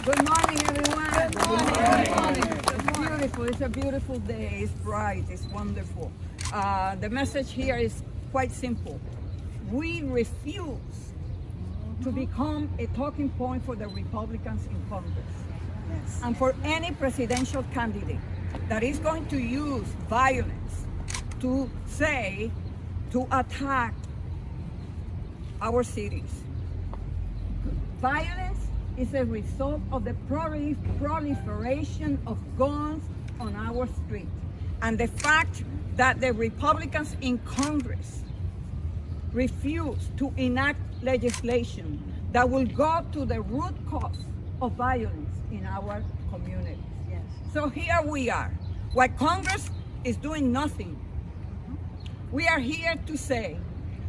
Good morning, everyone. Good morning. It's beautiful. It's a beautiful day. It's bright. It's wonderful. The message here is quite simple. We refuse to become a talking point for the Republicans in Congress. Yes. And for any presidential candidate that is going to use violence to attack our cities. Violence is a result of the proliferation of guns on our street. And the fact that the Republicans in Congress refuse to enact legislation that will go to the root cause of violence in our communities. Yes. So here we are. While Congress is doing nothing, we are here to say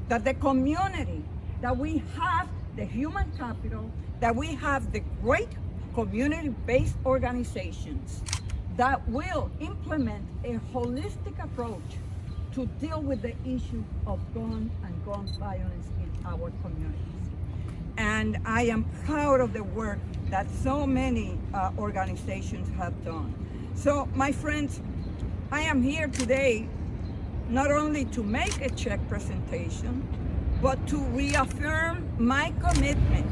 that the community, that we have the human capital, that we have the great community-based organizations that will implement a holistic approach to deal with the issue of gun and gun violence in our communities. And I am proud of the work that so many organizations have done. So, my friends, I am here today not only to make a check presentation, but to reaffirm my commitment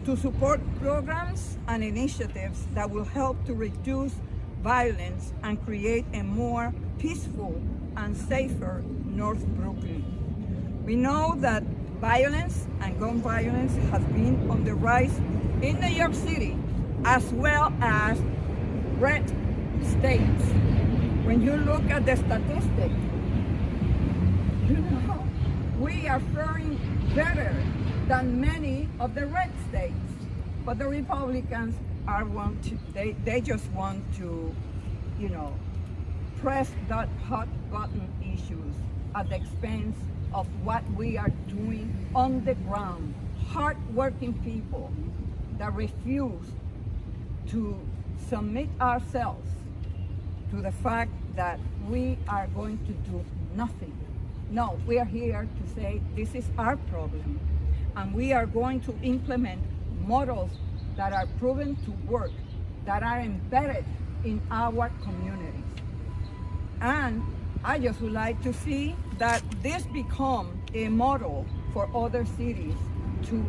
to support programs and initiatives that will help to reduce violence and create a more peaceful and safer North Brooklyn. We know that violence and gun violence has been on the rise in New York City as well as red states. When you look at the statistics, you know, we are faring better than many of the red states. But the Republicans they just want to, press that hot button issues at the expense of what we are doing on the ground. Hard-working people that refuse to submit ourselves to the fact that we are going to do nothing. No, we are here to say this is our problem, and we are going to implement models that are proven to work, that are embedded in our communities. And I just would like to see that this become a model for other cities to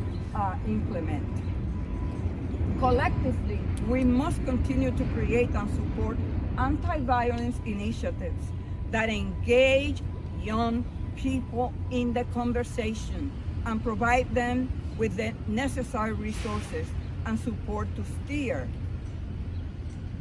implement. Collectively, we must continue to create and support anti-violence initiatives that engage young people in the conversation and provide them with the necessary resources and support to steer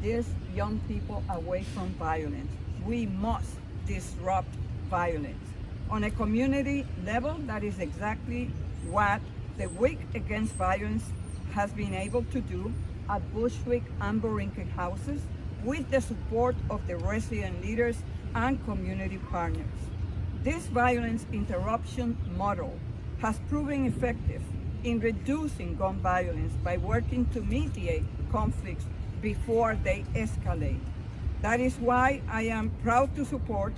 these young people away from violence. We must disrupt violence. On a community level, that is exactly what the Wick Against Violence has been able to do at Bushwick and Borinquen houses with the support of the resident leaders and community partners. This violence interruption model has proven effective in reducing gun violence by working to mediate conflicts before they escalate. That is why I am proud to support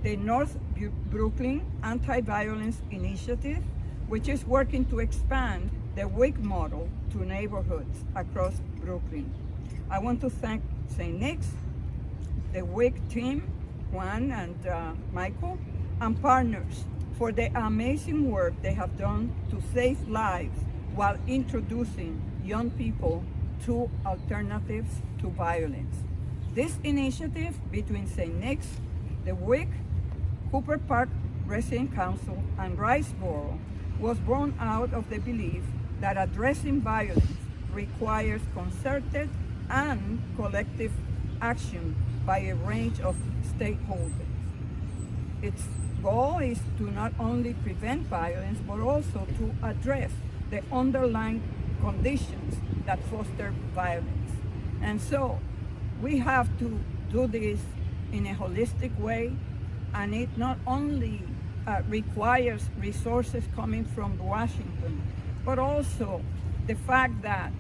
the North Brooklyn Anti-Violence Initiative, which is working to expand the WIC model to neighborhoods across Brooklyn. I want to thank St. Nick's, the WIC team, Juan and Michael, and partners for the amazing work they have done to save lives while introducing young people to alternatives to violence. This initiative between St. Nick's, the WIC, Cooper Park Resident Council, and RiseBoro was born out of the belief that addressing violence requires concerted and collective action by a range of stakeholders. Its goal is to not only prevent violence, but also to address the underlying conditions that foster violence. And so we have to do this in a holistic way, and it not only requires resources coming from Washington, but also the fact that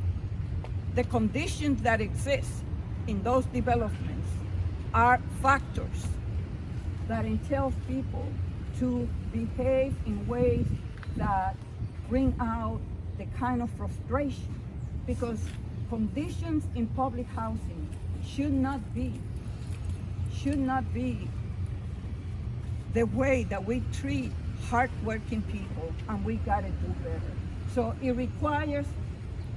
the conditions that exist in those developments are factors that entail people to behave in ways that bring out the kind of frustration. Because conditions in public housing should not be the way that we treat hardworking people, and we gotta do better. So it requires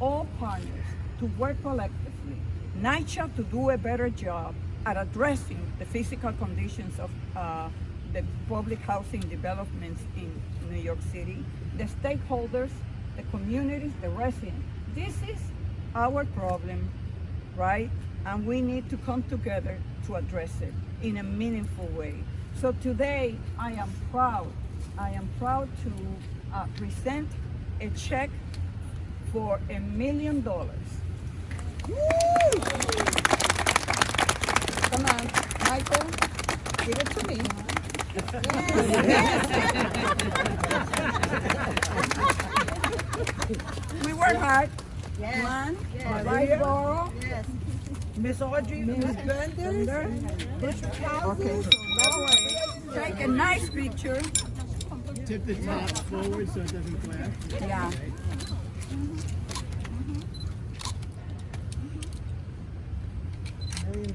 all partners to work collectively. NYCHA to do a better job at addressing the physical conditions of the public housing developments in New York City, the stakeholders, the communities, the residents. This is our problem, right? And we need to come together to address it in a meaningful way. So today, I am proud to present a check for $1 million. Woo! Come on, Michael, give it to me. We work hard. Yes. Come on, Yes. RiseBoro. Yes. Miss Audrey, Miss Bender, Bushwick Housing. Okay, so take a nice picture. Tip the top forward so it doesn't glare. Yeah. $1 million.